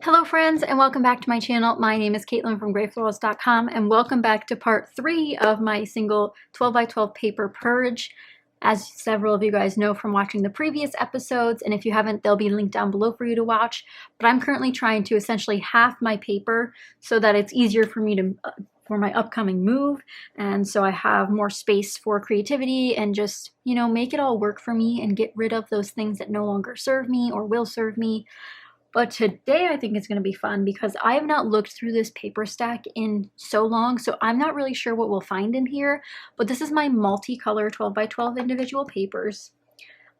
Hello friends and welcome back to my channel. My name is Katelyn from Florals.com and welcome back to part 3 of my single 12x12 paper purge. As several of you guys know from watching the previous episodes, and if you haven't, they'll be linked down below for you to watch. But I'm currently trying to essentially half my paper so that it's easier for me to for my upcoming move, and so I have more space for creativity and just, you know, make it all work for me and get rid of those things that no longer serve me or will serve me. But today I think it's going to be fun because I have not looked through this paper stack in so long, so I'm not really sure what we'll find in here. But this is my multicolor 12x12 individual papers.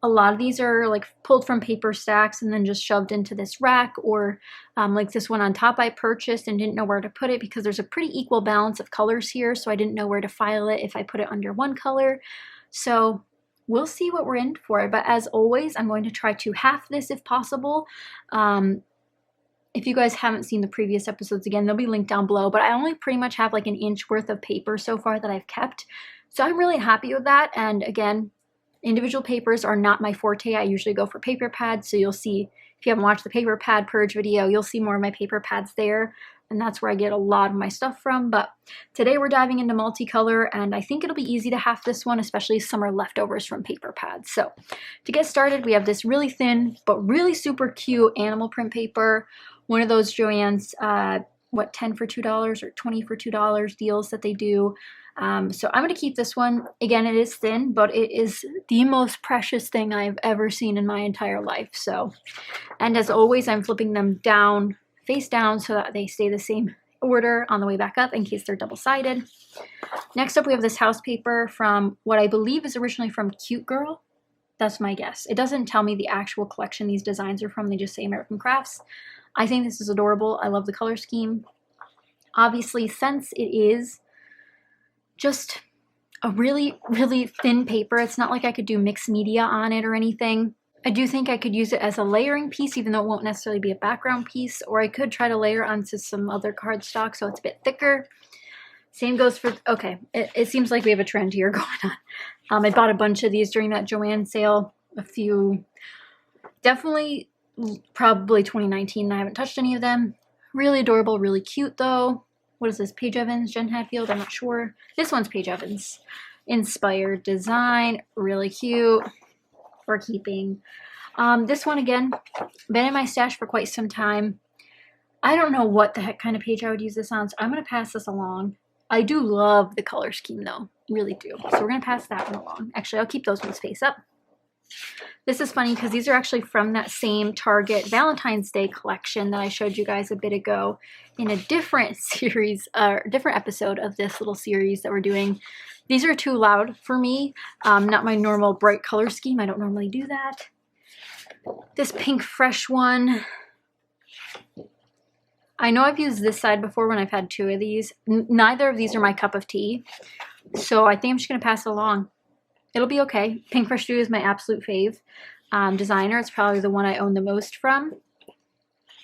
A lot of these are like pulled from paper stacks and then just shoved into this rack, or like this one on top I purchased and didn't know where to put it because there's a pretty equal balance of colors here, so I didn't know where to file it if I put it under one color. So we'll see what we're in for, but as always, I'm going to try to half this if possible. If you guys haven't seen the previous episodes, again, they'll be linked down below, but I only pretty much have like an inch worth of paper so far that I've kept. So I'm really happy with that. And again, individual papers are not my forte. I usually go for paper pads. So you'll see, if you haven't watched the paper pad purge video, you'll see more of my paper pads there. And that's where I get a lot of my stuff from. But today we're diving into multicolor, and I think it'll be easy to half this one, especially some are leftovers from paper pads. So to get started, we have this really thin but really super cute animal print paper. One of those Joann's, what, 10 for $2 or 20 for $2 deals that they do. So I'm going to keep this one. Again, it is thin, but it is the most precious thing I've ever seen in my entire life. So, and as always, I'm flipping them down, face down, so that they stay the same order on the way back up in case they're double-sided. Next up, we have this house paper from what I believe is originally from Cute Girl. That's my guess. It doesn't tell me the actual collection these designs are from. They just say American Crafts. I think this is adorable. I love the color scheme. Obviously, since it is just a really, really thin paper, it's not like I could do mixed media on it or anything. I do think I could use it as a layering piece, even though it won't necessarily be a background piece, or I could try to layer onto some other cardstock so it's a bit thicker. Same goes for, okay, it seems like we have a trend here going on. I bought a bunch of these during that Joann sale, a few, definitely probably 2019, I haven't touched any of them. Really adorable, really cute though. What is this, Paige Evans, Jen Hadfield, I'm not sure. This one's Paige Evans. Inspired design, really cute. For keeping. This one, again, been in my stash for quite some time. I don't know what the heck kind of page I would use this on, so I'm going to pass this along. I do love the color scheme though, really do. So we're going to pass that one along. Actually, I'll keep those ones face up. This is funny because these are actually from that same Target Valentine's Day collection that I showed you guys a bit ago in a different series, different episode of this little series that we're doing. These are too loud for me, not my normal bright color scheme. I don't normally do that. This pink fresh one, I know I've used this side before when I've had 2 of these. Neither of these are my cup of tea, so I think I'm just going to pass it along. It'll be okay. Pink Fresh Dew is my absolute fave designer. It's probably the one I own the most from.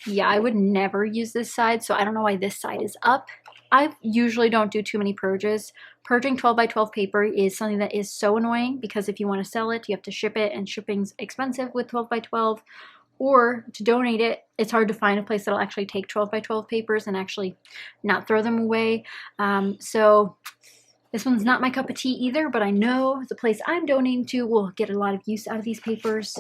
Yeah, I would never use this side, so I don't know why this side is up. I usually don't do too many purges. Purging 12x12 paper is something that is so annoying because if you want to sell it, you have to ship it, and shipping's expensive with 12x12. Or to donate it, it's hard to find a place that'll actually take 12x12 papers and actually not throw them away. So this one's not my cup of tea either, but I know the place I'm donating to will get a lot of use out of these papers,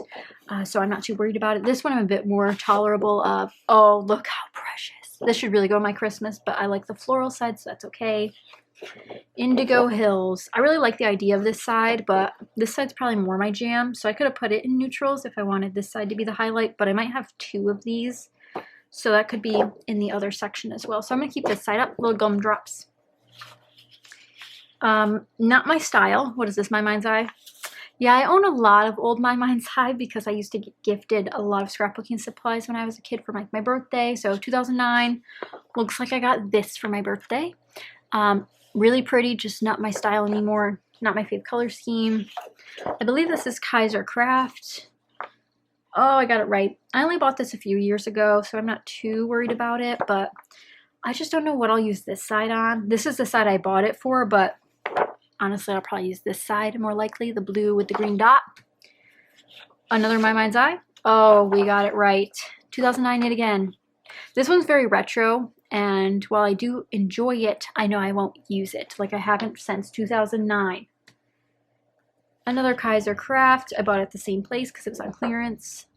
so I'm not too worried about it. This one I'm a bit more tolerable of. Oh, look how precious. This should really go in my Christmas, but I like the floral side, so that's okay. Indigo Hills. I really like the idea of this side, but this side's probably more my jam, so I could have put it in neutrals if I wanted this side to be the highlight, but I might have 2 of these, so that could be in the other section as well. So I'm going to keep this side up. Little gumdrops. Not my style. What is this, My Mind's Eye? Yeah, I own a lot of old My Mind's Eye because I used to get gifted a lot of scrapbooking supplies when I was a kid for my birthday. So 2009, looks like I got this for my birthday. Really pretty, just not my style anymore. Not my favorite color scheme. I believe this is Kaiser Craft. Oh, I got it right. I only bought this a few years ago, so I'm not too worried about it, but I just don't know what I'll use this side on. This is the side I bought it for, but honestly, I'll probably use this side more likely, the blue with the green dot. Another My Mind's Eye. Oh, we got it right. 2009 yet again. This one's very retro, and while I do enjoy it, I know I won't use it. Like I haven't since 2009. Another Kaiser Craft. I bought it at the same place because it was on clearance.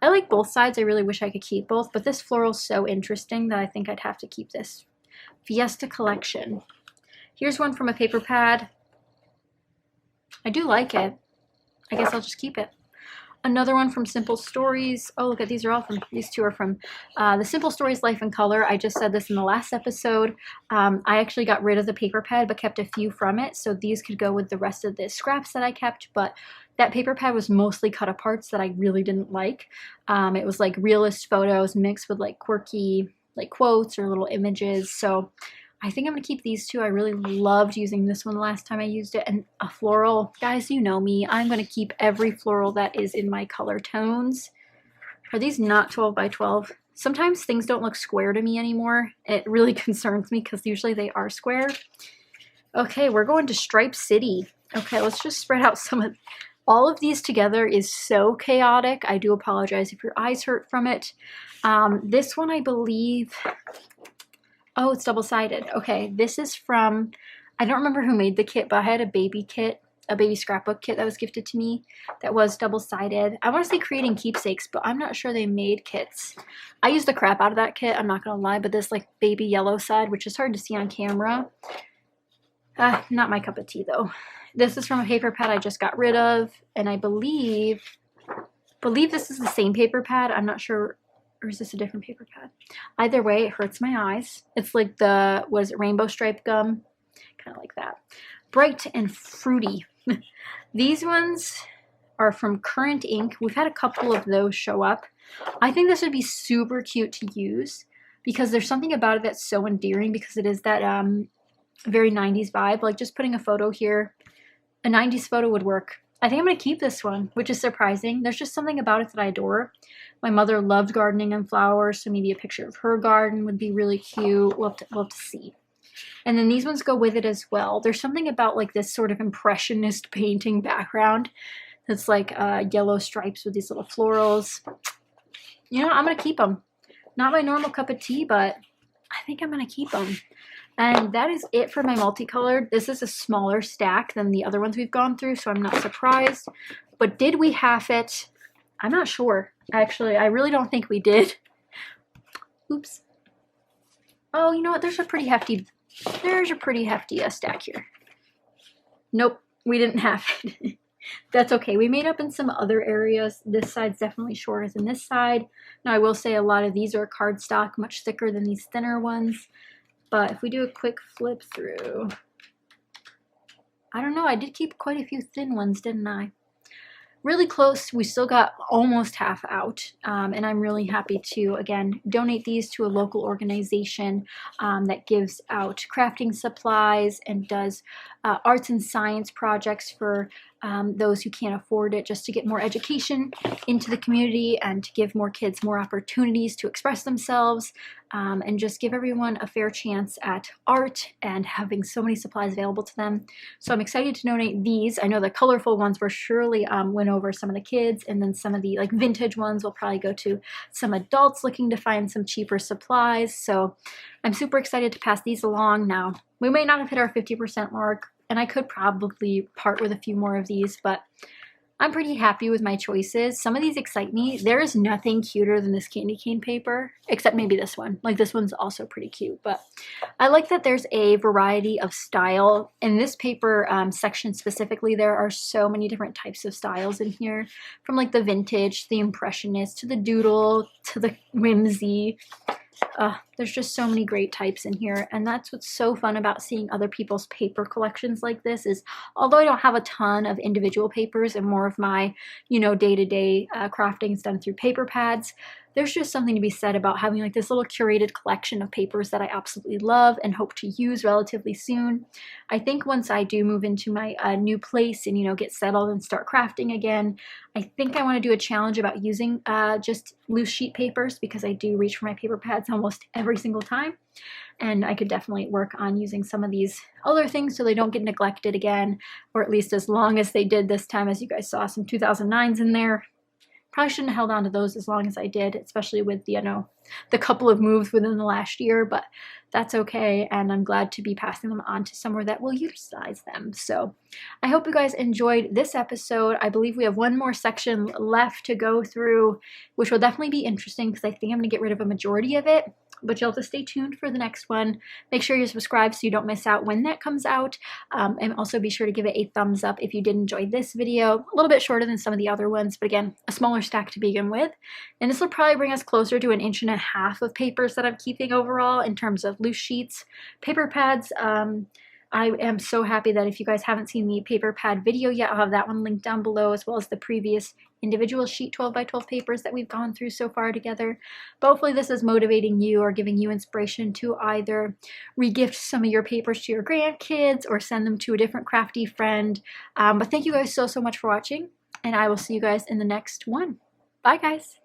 I like both sides. I really wish I could keep both, but this floral is so interesting that I think I'd have to keep this. Fiesta Collection. Here's one from a paper pad. I do like it. I guess I'll just keep it. Another one from Simple Stories. Oh, look at these are all from, these two are from the Simple Stories Life in Color. I just said this in the last episode. I actually got rid of the paper pad but kept a few from it, so these could go with the rest of the scraps that I kept, but that paper pad was mostly cut aparts that I really didn't like. It was like realist photos mixed with like quirky like quotes or little images, so I think I'm going to keep these two. I really loved using this one the last time I used it. And a floral. Guys, you know me. I'm going to keep every floral that is in my color tones. Are these not 12 by 12? Sometimes things don't look square to me anymore. It really concerns me because usually they are square. Okay, we're going to Stripe City. Okay, let's just spread out some of... All of these together is so chaotic. I do apologize if your eyes hurt from it. This one, I believe... Oh, it's double-sided. Okay, this is from, I don't remember who made the kit, but I had a baby kit, a baby scrapbook kit that was gifted to me that was double-sided. I want to say Creating Keepsakes, but I'm not sure they made kits. I used the crap out of that kit, I'm not going to lie, but this like baby yellow side, which is hard to see on camera. Not my cup of tea, though. This is from a paper pad I just got rid of, and I believe this is the same paper pad. I'm not sure. Or is this a different paper pad? Either way, it hurts my eyes. It's like the, was it rainbow stripe gum? Kind of like that. Bright and Fruity. These ones are from Current Ink. We've had a couple of those show up. I think this would be super cute to use because there's something about it that's so endearing because it is that very 90s vibe. Like just putting a photo here, a 90s photo would work. I think I'm going to keep this one, which is surprising. There's just something about it that I adore. My mother loved gardening and flowers, so maybe a picture of her garden would be really cute. We'll have to see. And then these ones go with it as well. There's something about like this sort of impressionist painting background that's like yellow stripes with these little florals. You know, I'm going to keep them. Not my normal cup of tea, but I think I'm going to keep them. And that is it for my multicolored. This is a smaller stack than the other ones we've gone through, so I'm not surprised. But did we half it? I'm not sure. Actually, I really don't think we did. Oops. Oh, you know what? There's a pretty hefty stack here. Nope, we didn't half it. That's okay. We made up in some other areas. This side's definitely shorter than this side. Now, I will say a lot of these are cardstock, much thicker than these thinner ones. But if we do a quick flip through, I don't know, I did keep quite a few thin ones, didn't I? Really close, we still got almost half out, and I'm really happy to, again, donate these to a local organization that gives out crafting supplies and does arts and science projects for those who can't afford it, just to get more education into the community and to give more kids more opportunities to express themselves, and just give everyone a fair chance at art and having so many supplies available to them. So I'm excited to donate these. I know the colorful ones were surely went over some of the kids, and then some of the like vintage ones will probably go to some adults looking to find some cheaper supplies. So I'm super excited to pass these along. Now, we may not have hit our 50% mark, and I could probably part with a few more of these, but I'm pretty happy with my choices. Some of these excite me. There is nothing cuter than this candy cane paper, except maybe this one. Like this one's also pretty cute, but I like that there's a variety of style. In this paper section specifically, there are so many different types of styles in here, from like the vintage, the impressionist, to the doodle, to the whimsy. There's just so many great types in here, and that's what's so fun about seeing other people's paper collections like this is, although I don't have a ton of individual papers and more of my, you know, day-to-day crafting is done through paper pads, there's just something to be said about having like this little curated collection of papers that I absolutely love and hope to use relatively soon. I think once I do move into my new place and, you know, get settled and start crafting again, I think I want to do a challenge about using just loose sheet papers, because I do reach for my paper pads almost every single time. And I could definitely work on using some of these other things so they don't get neglected again, or at least as long as they did this time. As you guys saw, some 2009s in there. Probably shouldn't have held on to those as long as I did, especially with, you know, the couple of moves within the last year, but that's okay, and I'm glad to be passing them on to somewhere that will utilize them. So I hope you guys enjoyed this episode. I believe we have one more section left to go through, which will definitely be interesting because I think I'm going to get rid of a majority of it, but you'll have to stay tuned for the next one. Make sure you're subscribed so you don't miss out when that comes out, and also be sure to give it a thumbs up if you did enjoy this video. A little bit shorter than some of the other ones, but again, a smaller stack to begin with, and this will probably bring us closer to 1.5 inches of papers that I'm keeping overall in terms of loose sheets. Paper pads, I am so happy that if you guys haven't seen the paper pad video yet, I'll have that one linked down below, as well as the previous individual sheet 12x12 papers that we've gone through so far together. But hopefully this is motivating you or giving you inspiration to either regift some of your papers to your grandkids or send them to a different crafty friend. But thank you guys so much for watching, and I will see you guys in the next one. Bye guys!